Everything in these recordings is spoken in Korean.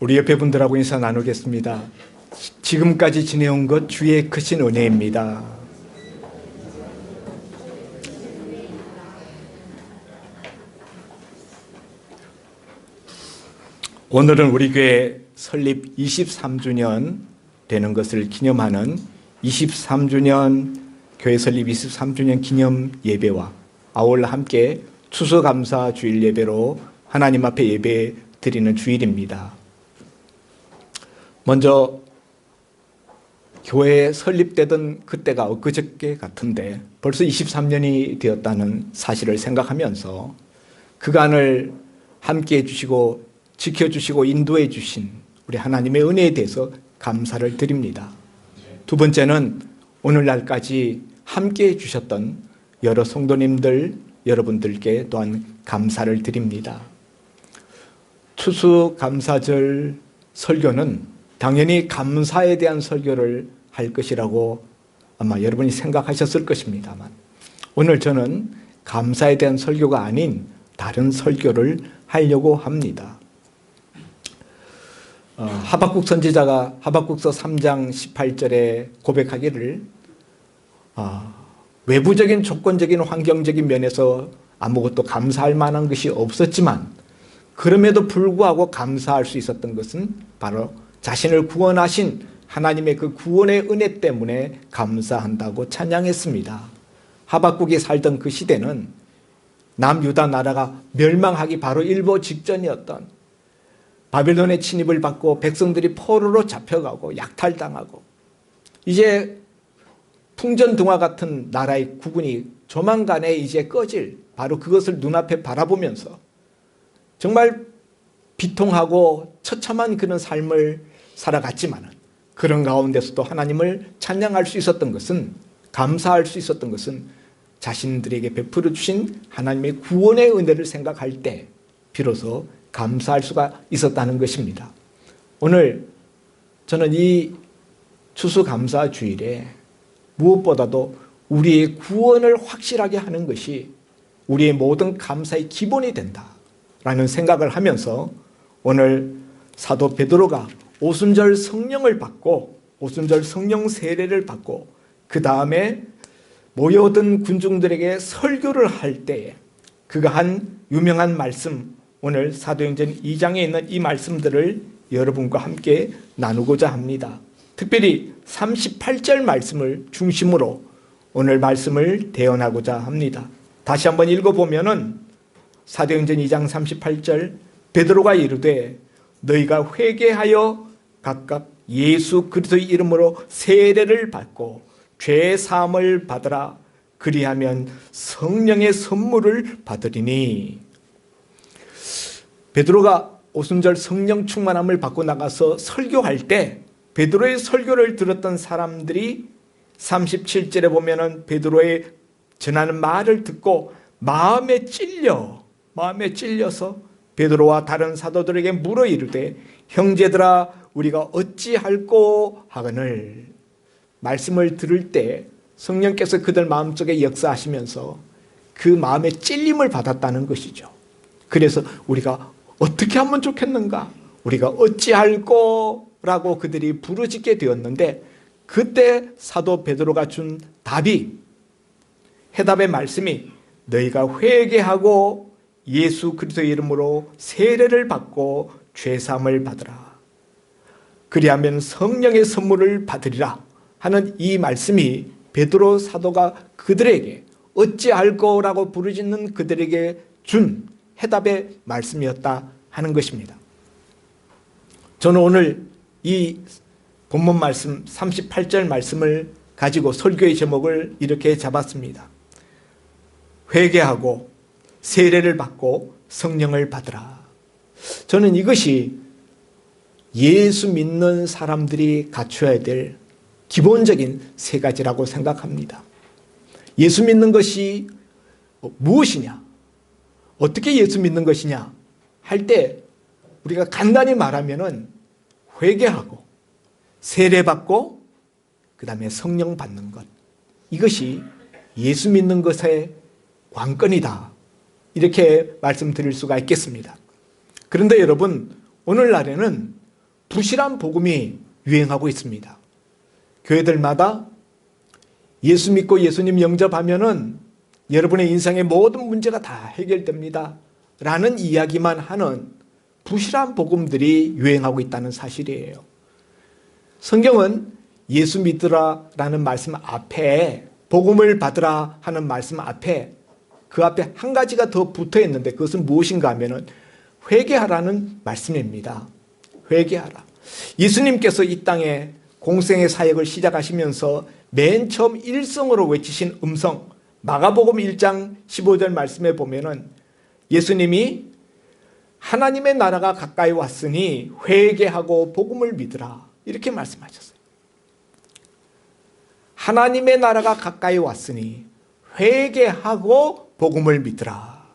우리 옆에 분들하고 인사 나누겠습니다. 지금까지 지내온 것 주의 크신 은혜입니다. 오늘은 우리 교회 설립 23주년 되는 것을 기념하는 23주년 교회 설립 23주년 기념 예배와 아울러 함께 추수감사 주일 예배로 하나님 앞에 예배 드리는 주일입니다. 먼저 교회 설립되던 그때가 엊그저께 같은데 벌써 23년이 되었다는 사실을 생각하면서 그간을 함께해 주시고 지켜주시고 인도해 주신 우리 하나님의 은혜에 대해서 감사를 드립니다. 두 번째는 오늘날까지 함께해 주셨던 여러 성도님들 여러분들께 또한 감사를 드립니다. 추수감사절 설교는 당연히 감사에 대한 설교를 할 것이라고 아마 여러분이 생각하셨을 것입니다만 오늘 저는 감사에 대한 설교가 아닌 다른 설교를 하려고 합니다. 하박국 선지자가 하박국서 3장 18절에 고백하기를 외부적인 조건적인 환경적인 면에서 아무것도 감사할 만한 것이 없었지만 그럼에도 불구하고 감사할 수 있었던 것은 바로 자신을 구원하신 하나님의 그 구원의 은혜 때문에 감사한다고 찬양했습니다. 하박국이 살던 그 시대는 남유다 나라가 멸망하기 바로 일보 직전이었던 바벨론의 침입을 받고 백성들이 포로로 잡혀가고 약탈당하고 이제 풍전등화 같은 나라의 국군이 조만간에 이제 꺼질 바로 그것을 눈앞에 바라보면서 정말 비통하고 처참한 그런 삶을 살아갔지만 그런 가운데서도 하나님을 찬양할 수 있었던 것은 감사할 수 있었던 것은 자신들에게 베풀어 주신 하나님의 구원의 은혜를 생각할 때 비로소 감사할 수가 있었다는 것입니다. 오늘 저는 이 추수감사 주일에 무엇보다도 우리의 구원을 확실하게 하는 것이 우리의 모든 감사의 기본이 된다라는 생각을 하면서 오늘 사도 베드로가 오순절 성령을 받고 오순절 성령 세례를 받고 그 다음에 모여든 군중들에게 설교를 할 때에 그가 한 유명한 말씀 오늘 사도행전 2장에 있는 이 말씀들을 여러분과 함께 나누고자 합니다. 특별히 38절 말씀을 중심으로 오늘 말씀을 대언하고자 합니다. 다시 한번 읽어보면은 사도행전 2장 38절 베드로가 이르되 너희가 회개하여 각각 예수 그리스도의 이름으로 세례를 받고 죄 사함을 받으라. 그리하면 성령의 선물을 받으리니. 베드로가 오순절 성령 충만함을 받고 나가서 설교할 때 베드로의 설교를 들었던 사람들이 37절에 보면은 베드로의 전하는 말을 듣고 마음에 찔려서 베드로와 다른 사도들에게 물어 이르되 형제들아 우리가 어찌할꼬 하거늘. 말씀을 들을 때 성령께서 그들 마음속에 역사하시면서 그 마음의 찔림을 받았다는 것이죠. 그래서 우리가 어떻게 하면 좋겠는가, 우리가 어찌할꼬 라고 그들이 부르짖게 되었는데 그때 사도 베드로가 준 해답의 말씀이 너희가 회개하고 예수 그리스도의 이름으로 세례를 받고 죄사함을 받으라. 그리하면 성령의 선물을 받으리라 하는 이 말씀이 베드로 사도가 그들에게 어찌할꼬라고 부르짖는 그들에게 준 해답의 말씀이었다 하는 것입니다. 저는 오늘 이 본문 말씀 38절 말씀을 가지고 설교의 제목을 이렇게 잡았습니다. 회개하고 세례를 받고 성령을 받으라. 저는 이것이 예수 믿는 사람들이 갖춰야 될 기본적인 세 가지라고 생각합니다. 예수 믿는 것이 무엇이냐? 어떻게 예수 믿는 것이냐? 할 때 우리가 간단히 말하면은 회개하고 세례받고 그 다음에 성령 받는 것. 이것이 예수 믿는 것의 관건이다. 이렇게 말씀드릴 수가 있겠습니다. 그런데 여러분, 오늘날에는 부실한 복음이 유행하고 있습니다. 교회들마다 예수 믿고 예수님 영접하면은 여러분의 인생의 모든 문제가 다 해결됩니다 라는 이야기만 하는 부실한 복음들이 유행하고 있다는 사실이에요. 성경은 예수 믿으라 라는 말씀 앞에, 복음을 받으라 하는 말씀 앞에, 그 앞에 한 가지가 더 붙어 있는데 그것은 무엇인가 하면은 회개하라는 말씀입니다. 회개하라. 예수님께서 이 땅에 공생의 사역을 시작하시면서 맨 처음 일성으로 외치신 음성, 마가복음 1장 15절 말씀에 보면은 예수님이 하나님의 나라가 가까이 왔으니 회개하고 복음을 믿으라 이렇게 말씀하셨어요. 하나님의 나라가 가까이 왔으니 회개하고 복음을 믿으라.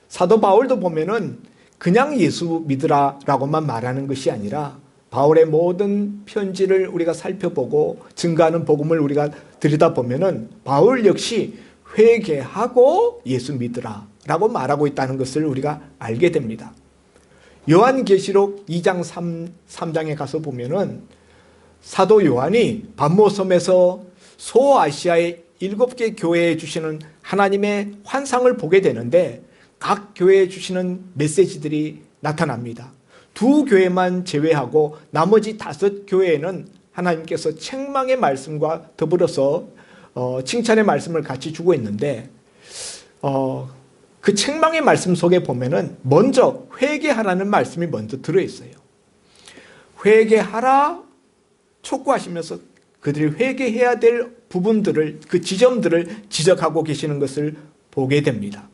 사도 바울도 보면은 그냥 예수 믿으라라고만 말하는 것이 아니라 바울의 모든 편지를 우리가 살펴보고 증거하는 복음을 우리가 들여다보면은 바울 역시 회개하고 예수 믿으라라고 말하고 있다는 것을 우리가 알게 됩니다. 요한계시록 2장 3장에 가서 보면은 사도 요한이 반모섬에서 소아시아의 7개 교회에 주시는 하나님의 환상을 보게 되는데 각 교회에 주시는 메시지들이 나타납니다. 2교회만 제외하고 나머지 5교회에는 하나님께서 책망의 말씀과 더불어서 칭찬의 말씀을 같이 주고 있는데 그 책망의 말씀 속에 보면은 먼저 회개하라는 말씀이 먼저 들어있어요. 회개하라 촉구하시면서 그들이 회개해야 될 부분들을, 그 지점들을 지적하고 계시는 것을 보게 됩니다.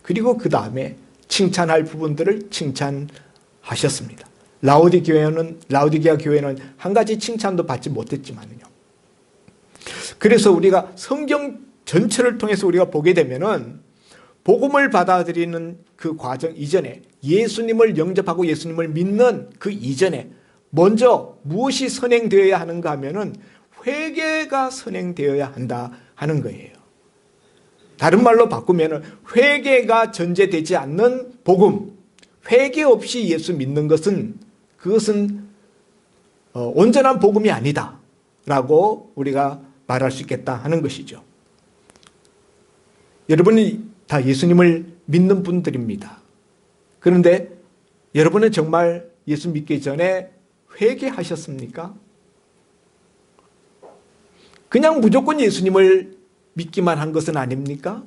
그리고 그 다음에 칭찬할 부분들을 칭찬하셨습니다. 라우디게아 교회는 한 가지 칭찬도 받지 못했지만요. 그래서 우리가 성경 전체를 통해서 우리가 보게 되면은 복음을 받아들이는 그 과정 이전에, 예수님을 영접하고 예수님을 믿는 그 이전에 먼저 무엇이 선행되어야 하는가 하면은 회개가 선행되어야 한다 하는 거예요. 다른 말로 바꾸면 회개가 전제되지 않는 복음, 회개 없이 예수 믿는 것은 그것은 온전한 복음이 아니다 라고 우리가 말할 수 있겠다 하는 것이죠. 여러분이 다 예수님을 믿는 분들입니다. 그런데 여러분은 정말 예수 믿기 전에 회개하셨습니까? 그냥 무조건 예수님을 믿기만 한 것은 아닙니까?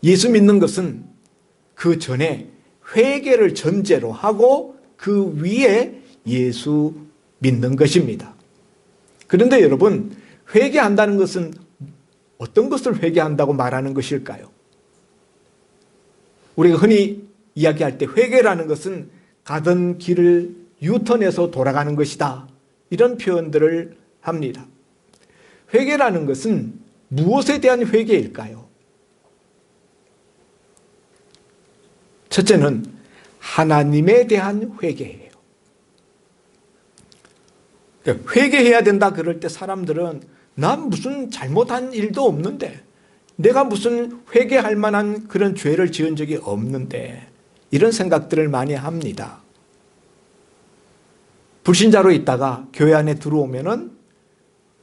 예수 믿는 것은 그 전에 회개를 전제로 하고 그 위에 예수 믿는 것입니다. 그런데 여러분, 회개한다는 것은 어떤 것을 회개한다고 말하는 것일까요? 우리가 흔히 이야기할 때 회개라는 것은 가던 길을 유턴해서 돌아가는 것이다, 이런 표현들을 합니다. 회개라는 것은 무엇에 대한 회개일까요? 첫째는 하나님에 대한 회개예요. 회개해야 된다 그럴 때 사람들은 난 무슨 잘못한 일도 없는데, 내가 무슨 회개할 만한 그런 죄를 지은 적이 없는데, 이런 생각들을 많이 합니다. 불신자로 있다가 교회 안에 들어오면은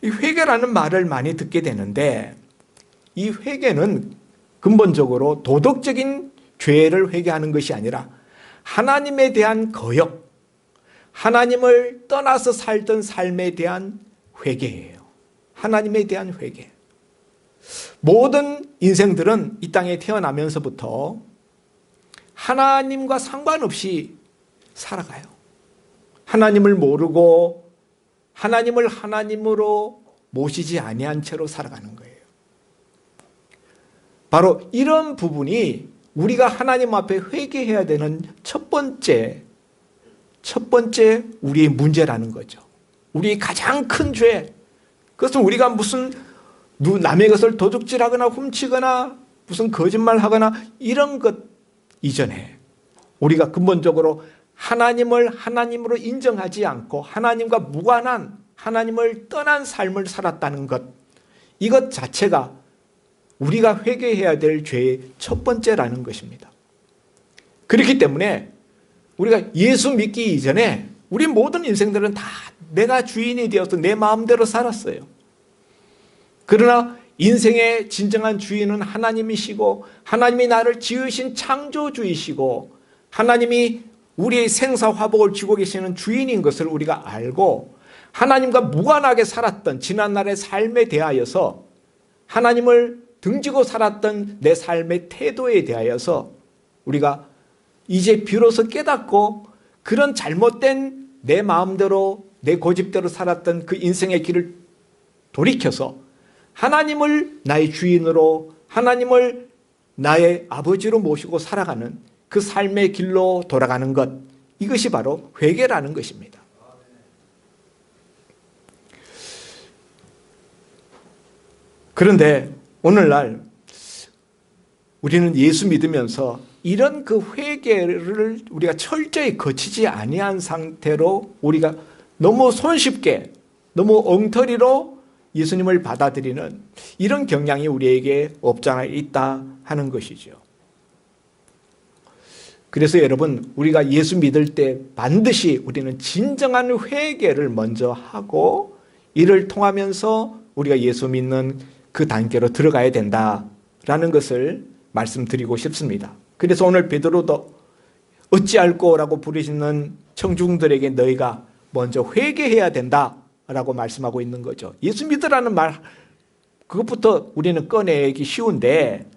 이 회개라는 말을 많이 듣게 되는데, 이 회개는 근본적으로 도덕적인 죄를 회개하는 것이 아니라 하나님에 대한 거역, 하나님을 떠나서 살던 삶에 대한 회개예요. 하나님에 대한 회개. 모든 인생들은 이 땅에 태어나면서부터 하나님과 상관없이 살아가요. 하나님을 모르고 하나님을 하나님으로 모시지 아니한 채로 살아가는 거예요. 바로 이런 부분이 우리가 하나님 앞에 회개해야 되는 첫 번째 우리의 문제라는 거죠. 우리의 가장 큰 죄, 그것은 우리가 무슨 남의 것을 도둑질하거나 훔치거나 무슨 거짓말하거나 이런 것 이전에 우리가 근본적으로 하나님을 하나님으로 인정하지 않고 하나님과 무관한, 하나님을 떠난 삶을 살았다는 것, 이것 자체가 우리가 회개해야 될 죄의 첫 번째라는 것입니다. 그렇기 때문에 우리가 예수 믿기 이전에 우리 모든 인생들은 다 내가 주인이 되어서 내 마음대로 살았어요. 그러나 인생의 진정한 주인은 하나님이시고 하나님이 나를 지으신 창조주이시고 하나님이 우리의 생사화복을 쥐고 계시는 주인인 것을 우리가 알고 하나님과 무관하게 살았던 지난날의 삶에 대하여서 하나님을 등지고 살았던 내 삶의 태도에 대하여서 우리가 이제 비로소 깨닫고 그런 잘못된 내 마음대로 내 고집대로 살았던 그 인생의 길을 돌이켜서 하나님을 나의 주인으로 하나님을 나의 아버지로 모시고 살아가는 그 삶의 길로 돌아가는 것, 이것이 바로 회개라는 것입니다. 그런데 오늘날 우리는 예수 믿으면서 이런 그 회개를 우리가 철저히 거치지 아니한 상태로 우리가 너무 손쉽게 너무 엉터리로 예수님을 받아들이는 이런 경향이 우리에게 없지 않아 있다 하는 것이죠. 그래서 여러분, 우리가 예수 믿을 때 반드시 우리는 진정한 회개를 먼저 하고 이를 통하면서 우리가 예수 믿는 그 단계로 들어가야 된다라는 것을 말씀드리고 싶습니다. 그래서 오늘 베드로도 어찌할꼬라고 부르시는 청중들에게 너희가 먼저 회개해야 된다라고 말씀하고 있는 거죠. 예수 믿으라는 말, 그것부터 우리는 꺼내기 쉬운데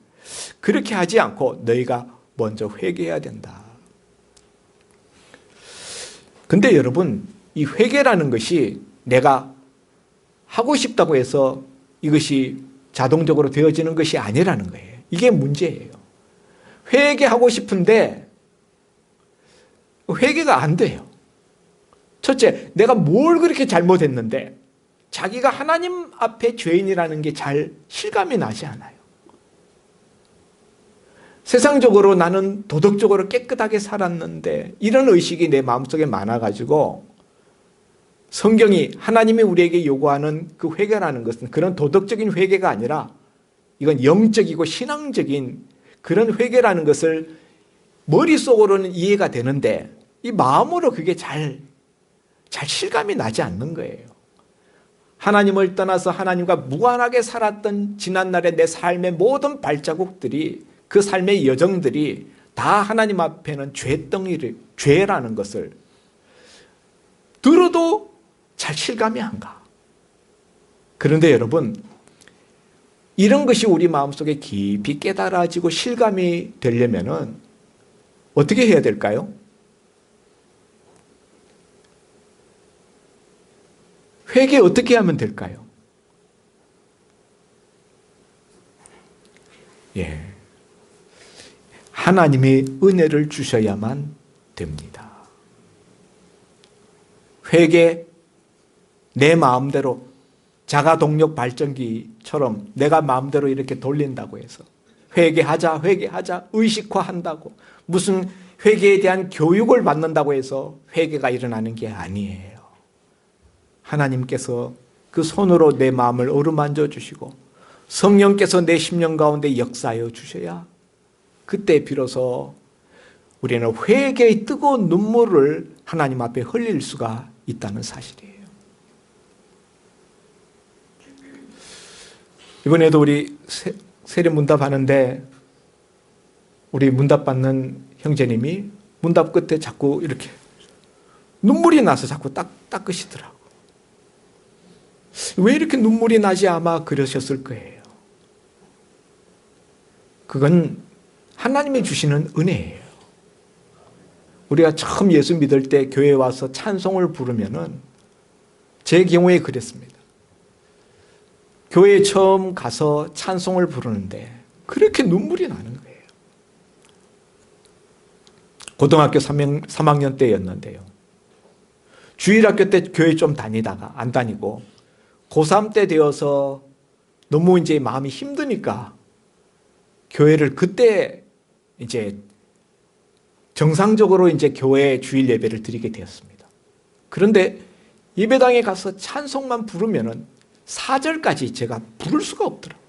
그렇게 하지 않고 너희가 먼저 회개해야 된다. 근데 여러분, 이 회개라는 것이 내가 하고 싶다고 해서 이것이 자동적으로 되어지는 것이 아니라는 거예요. 이게 문제예요. 회개하고 싶은데 회개가 안 돼요. 첫째, 내가 뭘 그렇게 잘못했는데 자기가 하나님 앞에 죄인이라는 게 잘 실감이 나지 않아요. 세상적으로 나는 도덕적으로 깨끗하게 살았는데 이런 의식이 내 마음속에 많아가지고 성경이 하나님이 우리에게 요구하는 그 회개라는 것은 그런 도덕적인 회개가 아니라 이건 영적이고 신앙적인 그런 회개라는 것을 머릿속으로는 이해가 되는데 이 마음으로 그게 잘 실감이 나지 않는 거예요. 하나님을 떠나서 하나님과 무관하게 살았던 지난날의 내 삶의 모든 발자국들이 그 삶의 여정들이 다 하나님 앞에는 죄라는 것을 들어도 잘 실감이 안 가. 그런데 여러분, 이런 것이 우리 마음속에 깊이 깨달아지고 실감이 되려면은 어떻게 해야 될까요? 회개 어떻게 하면 될까요? 예. 하나님이 은혜를 주셔야만 됩니다. 회개, 내 마음대로 자가동력 발전기처럼 내가 마음대로 이렇게 돌린다고 해서 회개하자 의식화한다고 무슨 회개에 대한 교육을 받는다고 해서 회개가 일어나는 게 아니에요. 하나님께서 그 손으로 내 마음을 어루만져 주시고 성령께서 내 심령 가운데 역사하여 주셔야 그때 비로소 우리는 회개의 뜨거운 눈물을 하나님 앞에 흘릴 수가 있다는 사실이에요. 이번에도 우리 세례 문답 하는데 우리 문답 받는 형제님이 문답 끝에 자꾸 이렇게 눈물이 나서 자꾸 닦으시더라고. 왜 이렇게 눈물이 나지 아마 그러셨을 거예요. 그건 하나님이 주시는 은혜예요. 우리가 처음 예수 믿을 때 교회에 와서 찬송을 부르면은 제 경우에 그랬습니다. 교회에 처음 가서 찬송을 부르는데 그렇게 눈물이 나는 거예요. 고등학교 3학년 때였는데요. 주일학교 때 교회 좀 다니다가 안 다니고 고3 때 되어서 너무 이제 마음이 힘드니까 교회를 그때 이제 정상적으로 이제 교회 주일 예배를 드리게 되었습니다. 그런데 예배당에 가서 찬송만 부르면은 4절까지 제가 부를 수가 없더라고요.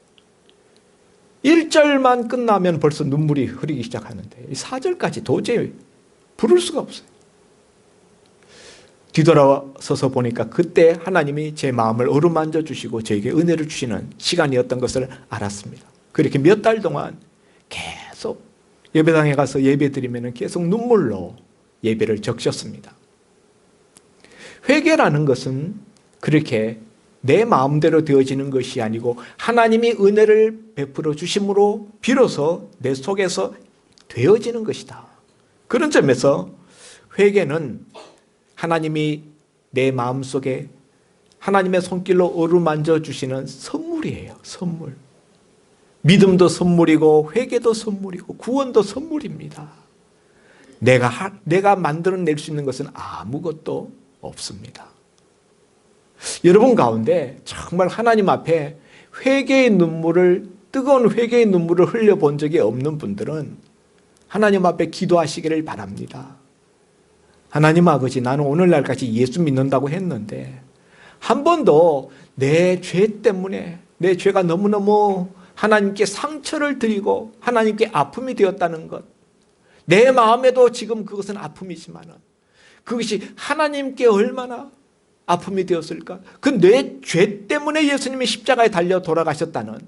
1절만 끝나면 벌써 눈물이 흐르기 시작하는데 4절까지 도저히 부를 수가 없어요. 뒤돌아서서 보니까 그때 하나님이 제 마음을 어루만져 주시고 저에게 은혜를 주시는 시간이었던 것을 알았습니다. 그렇게 몇 달 동안 계속 예배당에 가서 예배 드리면 계속 눈물로 예배를 적셨습니다. 회개라는 것은 그렇게 내 마음대로 되어지는 것이 아니고 하나님이 은혜를 베풀어 주심으로 비로소 내 속에서 되어지는 것이다. 그런 점에서 회개는 하나님이 내 마음속에 하나님의 손길로 어루만져 주시는 선물이에요. 선물. 믿음도 선물이고 회개도 선물이고 구원도 선물입니다. 내가 만들어낼 수 있는 것은 아무것도 없습니다. 여러분 가운데 정말 하나님 앞에 회개의 눈물을, 뜨거운 회개의 눈물을 흘려본 적이 없는 분들은 하나님 앞에 기도하시기를 바랍니다. 하나님 아버지, 나는 오늘날까지 예수 믿는다고 했는데 한 번도 내 죄 때문에, 내 죄가 너무너무 하나님께 상처를 드리고 하나님께 아픔이 되었다는 것, 내 마음에도 지금 그것은 아픔이지만 그것이 하나님께 얼마나 아픔이 되었을까? 그 내 죄 때문에 예수님이 십자가에 달려 돌아가셨다는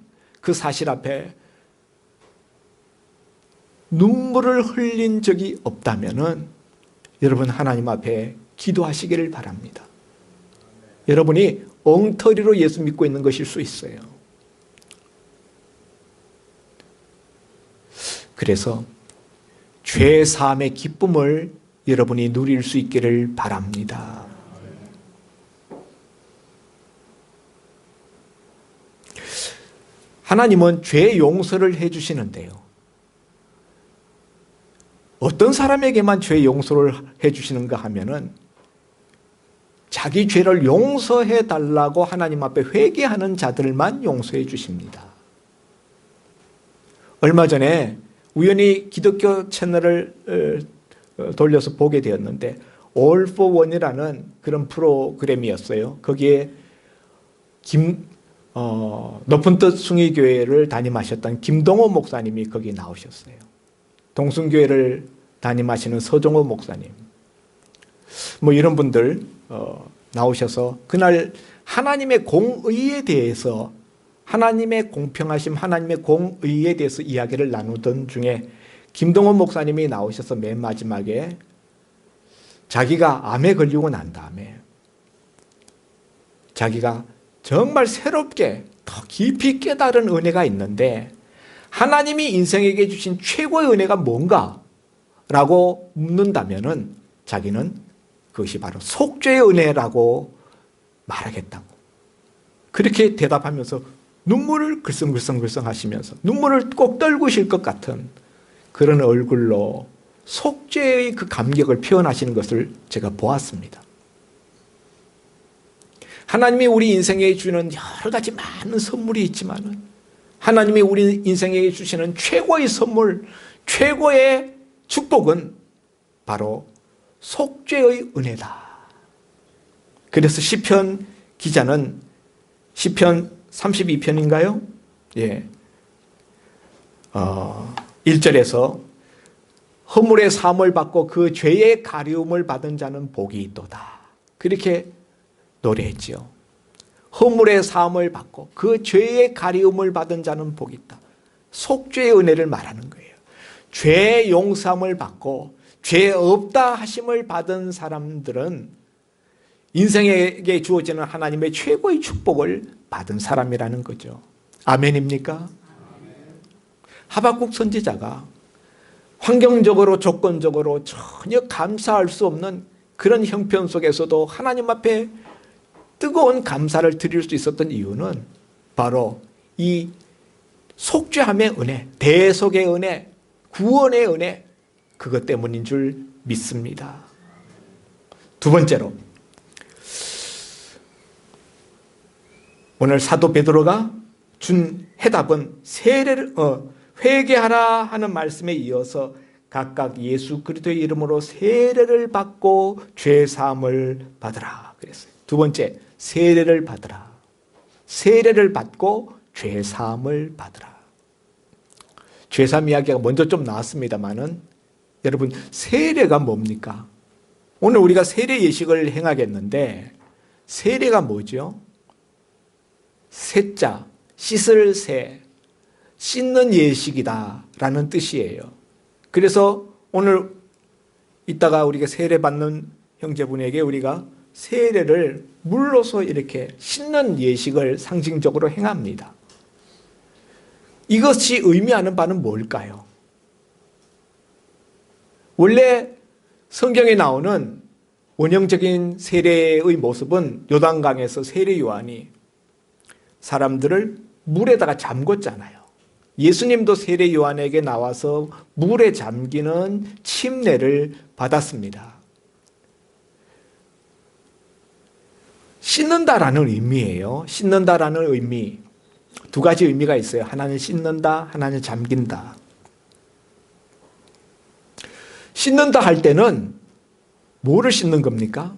그 사실 앞에 눈물을 흘린 적이 없다면은 여러분 하나님 앞에 기도하시기를 바랍니다. 여러분이 엉터리로 예수 믿고 있는 것일 수 있어요. 그래서 죄 사함의 기쁨을 여러분이 누릴 수 있기를 바랍니다. 하나님은 죄 용서를 해주시는데요. 어떤 사람에게만 죄 용서를 해주시는가 하면은 자기 죄를 용서해 달라고 하나님 앞에 회개하는 자들만 용서해 주십니다. 얼마 전에 우연히 기독교 채널을 돌려서 보게 되었는데 All for One이라는 그런 프로그램이었어요. 거기에 높은 뜻 숭의교회를 담임하셨던 김동호 목사님이 거기 나오셨어요. 동순교회를 담임하시는 서종호 목사님, 뭐 이런 분들 나오셔서 그날 하나님의 공의에 대해서, 하나님의 공평하심, 하나님의 공의에 대해서 이야기를 나누던 중에 김동원 목사님이 나오셔서 맨 마지막에 자기가 암에 걸리고 난 다음에 자기가 정말 새롭게 더 깊이 깨달은 은혜가 있는데 하나님이 인생에게 주신 최고의 은혜가 뭔가? 라고 묻는다면은 자기는 그것이 바로 속죄의 은혜라고 말하겠다고. 그렇게 대답하면서 눈물을 글썽글썽글썽 하시면서 눈물을 꼭 떨구실 것 같은 그런 얼굴로 속죄의 그 감격을 표현하시는 것을 제가 보았습니다. 하나님이 우리 인생에 주는 여러 가지 많은 선물이 있지만 하나님이 우리 인생에 주시는 최고의 선물, 최고의 축복은 바로 속죄의 은혜다. 그래서 시편 기자는 시편 32편인가요? 예. 1절에서 허물의 사함을 받고 그 죄의 가리움을 받은 자는 복이 있도다. 그렇게 노래했지요. 허물의 사함을 받고 그 죄의 가리움을 받은 자는 복이 있다. 속죄의 은혜를 말하는 거예요. 죄 용서함을 받고 죄 없다 하심을 받은 사람들은 인생에게 주어지는 하나님의 최고의 축복을 받은 사람이라는 거죠. 아멘입니까? 하박국 선지자가 환경적으로 조건적으로 전혀 감사할 수 없는 그런 형편 속에서도 하나님 앞에 뜨거운 감사를 드릴 수 있었던 이유는 바로 이 속죄함의 은혜, 대속의 은혜, 구원의 은혜, 그것 때문인 줄 믿습니다. 두 번째로, 오늘 사도 베드로가 준 해답은 회개하라 하는 말씀에 이어서 각각 예수 그리스도의 이름으로 세례를 받고 죄 사함을 받으라 그랬어요. 두 번째, 세례를 받으라. 세례를 받고 죄 사함을 받으라. 죄 사함 이야기가 먼저 좀 나왔습니다만은 여러분, 세례가 뭡니까? 오늘 우리가 세례 예식을 행하겠는데 세례가 뭐죠? 세자, 씻을 세, 씻는 예식이다 라는 뜻이에요. 그래서 오늘 이따가 우리가 세례 받는 형제분에게 우리가 세례를 물로서 이렇게 씻는 예식을 상징적으로 행합니다. 이것이 의미하는 바는 뭘까요? 원래 성경에 나오는 원형적인 세례의 모습은 요단강에서 세례 요한이 사람들을 물에다가 잠궜잖아요. 예수님도 세례 요한에게 나와서 물에 잠기는 침례를 받았습니다. 씻는다라는 의미예요. 씻는다라는 의미. 두 가지 의미가 있어요. 하나는 씻는다, 하나는 잠긴다. 씻는다 할 때는 뭐를 씻는 겁니까?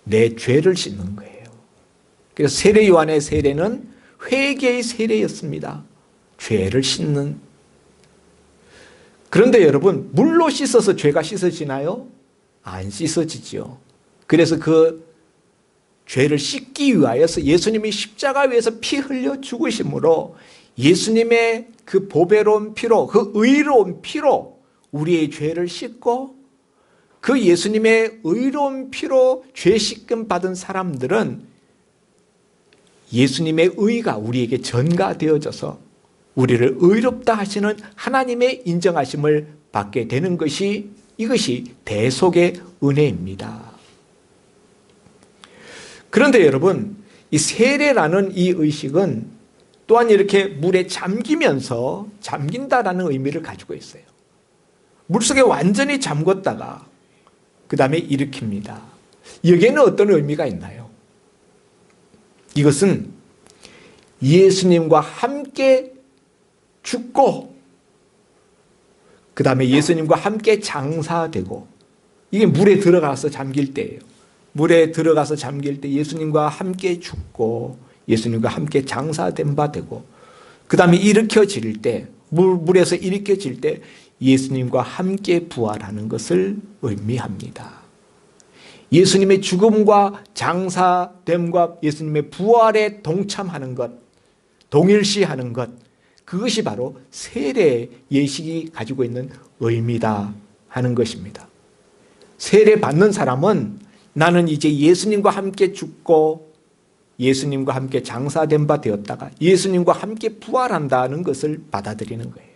내 죄를 씻는 거예요. 그래서 세례 요한의 세례는 회개의 세례였습니다. 죄를 씻는. 그런데 여러분, 물로 씻어서 죄가 씻어지나요? 안 씻어지죠. 그래서 그 죄를 씻기 위하여서 예수님이 십자가 위에서 피 흘려 죽으심으로 예수님의 그 보배로운 피로, 그 의로운 피로 우리의 죄를 씻고 그 예수님의 의로운 피로 죄 씻김 받은 사람들은 예수님의 의가 우리에게 전가되어져서 우리를 의롭다 하시는 하나님의 인정하심을 받게 되는 것이 이것이 대속의 은혜입니다. 그런데 여러분, 이 세례라는 이 의식은 또한 이렇게 물에 잠기면서 잠긴다라는 의미를 가지고 있어요. 물속에 완전히 잠궜다가 그 다음에 일으킵니다. 여기에는 어떤 의미가 있나요? 이것은 예수님과 함께 죽고 그 다음에 예수님과 함께 장사되고, 이게 물에 들어가서 잠길 때예요. 물에 들어가서 잠길 때 예수님과 함께 죽고 예수님과 함께 장사된 바 되고, 그 다음에 일으켜질 때, 물에서 일으켜질 때 예수님과 함께 부활하는 것을 의미합니다. 예수님의 죽음과 장사됨과 예수님의 부활에 동참하는 것, 동일시하는 것, 그것이 바로 세례 예식이 가지고 있는 의미다 하는 것입니다. 세례 받는 사람은 나는 이제 예수님과 함께 죽고 예수님과 함께 장사된 바 되었다가 예수님과 함께 부활한다는 것을 받아들이는 거예요.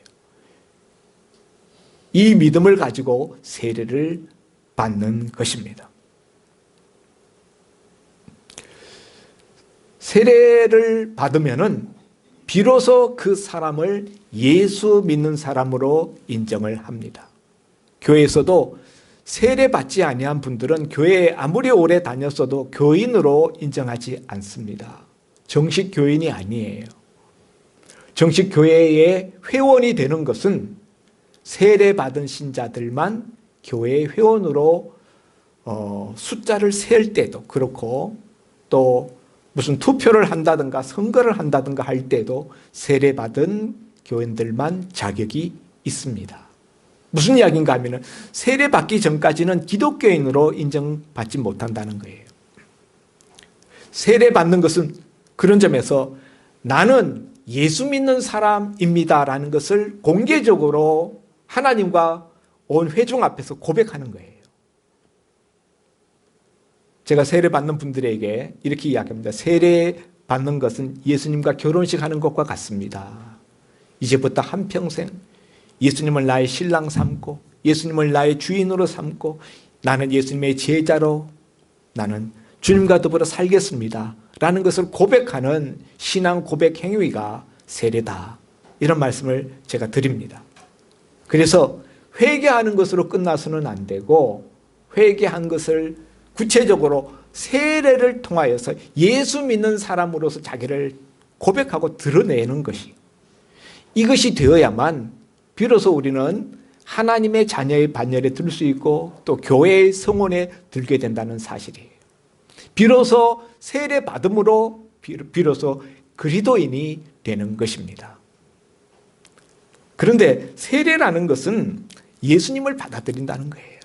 이 믿음을 가지고 세례를 받는 것입니다. 세례를 받으면은 비로소 그 사람을 예수 믿는 사람으로 인정을 합니다. 교회에서도 세례받지 아니한 분들은 교회에 아무리 오래 다녔어도 교인으로 인정하지 않습니다. 정식 교인이 아니에요. 정식 교회의 회원이 되는 것은 세례받은 신자들만 교회의 회원으로 숫자를 셀 때도 그렇고, 또 무슨 투표를 한다든가 선거를 한다든가 할 때도 세례받은 교인들만 자격이 있습니다. 무슨 이야기인가 하면 세례받기 전까지는 기독교인으로 인정받지 못한다는 거예요. 세례받는 것은 그런 점에서 나는 예수 믿는 사람입니다라는 것을 공개적으로 하나님과 온 회중 앞에서 고백하는 거예요. 제가 세례받는 분들에게 이렇게 이야기합니다. 세례받는 것은 예수님과 결혼식 하는 것과 같습니다. 이제부터 한평생 예수님을 나의 신랑 삼고 예수님을 나의 주인으로 삼고 나는 예수님의 제자로 나는 주님과 더불어 살겠습니다 라는 것을 고백하는 신앙 고백 행위가 세례다, 이런 말씀을 제가 드립니다. 그래서 회개하는 것으로 끝나서는 안 되고 회개한 것을 구체적으로 세례를 통하여서 예수 믿는 사람으로서 자기를 고백하고 드러내는 것이, 이것이 되어야만 비로소 우리는 하나님의 자녀의 반열에 들 수 있고 또 교회의 성원에 들게 된다는 사실이에요. 비로소 세례 받음으로 비로소 그리스도인이 되는 것입니다. 그런데 세례라는 것은 예수님을 받아들인다는 거예요.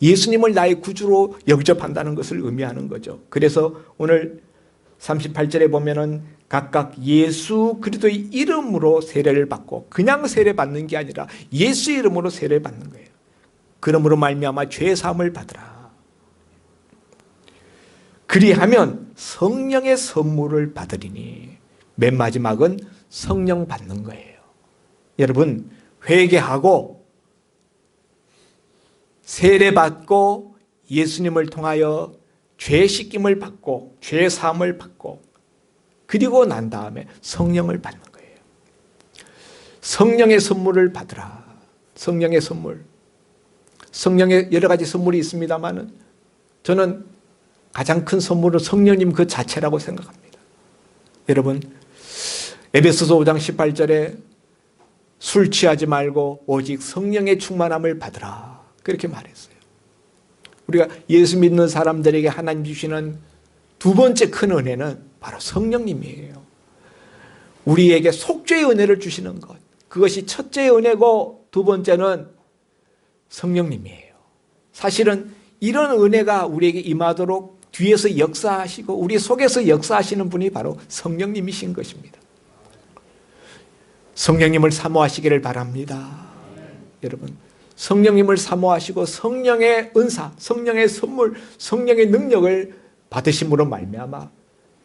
예수님을 나의 구주로 영접한다는 것을 의미하는 거죠. 그래서 오늘 38절에 보면은 각각 예수 그리스도의 이름으로 세례를 받고 그냥 세례 받는 게 아니라 예수 이름으로 세례를 받는 거예요. 그러므로 말미암아 죄 사함을 받으라. 그리하면 성령의 선물을 받으리니 맨 마지막은 성령 받는 거예요. 여러분 회개하고 세례 받고 예수님을 통하여 죄 씻김을 받고 죄 사함을 받고 그리고 난 다음에 성령을 받는 거예요. 성령의 선물을 받으라. 성령의 선물. 성령의 여러 가지 선물이 있습니다만 저는 가장 큰 선물은 성령님 그 자체라고 생각합니다. 여러분 에베소서 5장 18절에 술 취하지 말고 오직 성령의 충만함을 받으라. 그렇게 말했어요. 우리가 예수 믿는 사람들에게 하나님 주시는 두 번째 큰 은혜는 바로 성령님이에요. 우리에게 속죄의 은혜를 주시는 것. 그것이 첫째 은혜고 두 번째는 성령님이에요. 사실은 이런 은혜가 우리에게 임하도록 뒤에서 역사하시고 우리 속에서 역사하시는 분이 바로 성령님이신 것입니다. 성령님을 사모하시기를 바랍니다. 여러분 성령님을 사모하시고 성령의 은사, 성령의 선물, 성령의 능력을 받으심으로 말미암아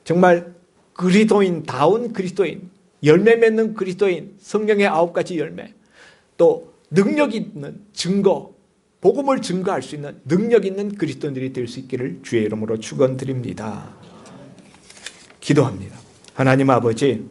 정말 그리스도인다운 그리스도인, 열매 맺는 그리스도인, 성령의 9가지 열매, 또 능력 있는 증거, 복음을 증거할 수 있는 능력 있는 그리스도인들이 될 수 있기를 주의 이름으로 축원드립니다. 기도합니다. 하나님 아버지,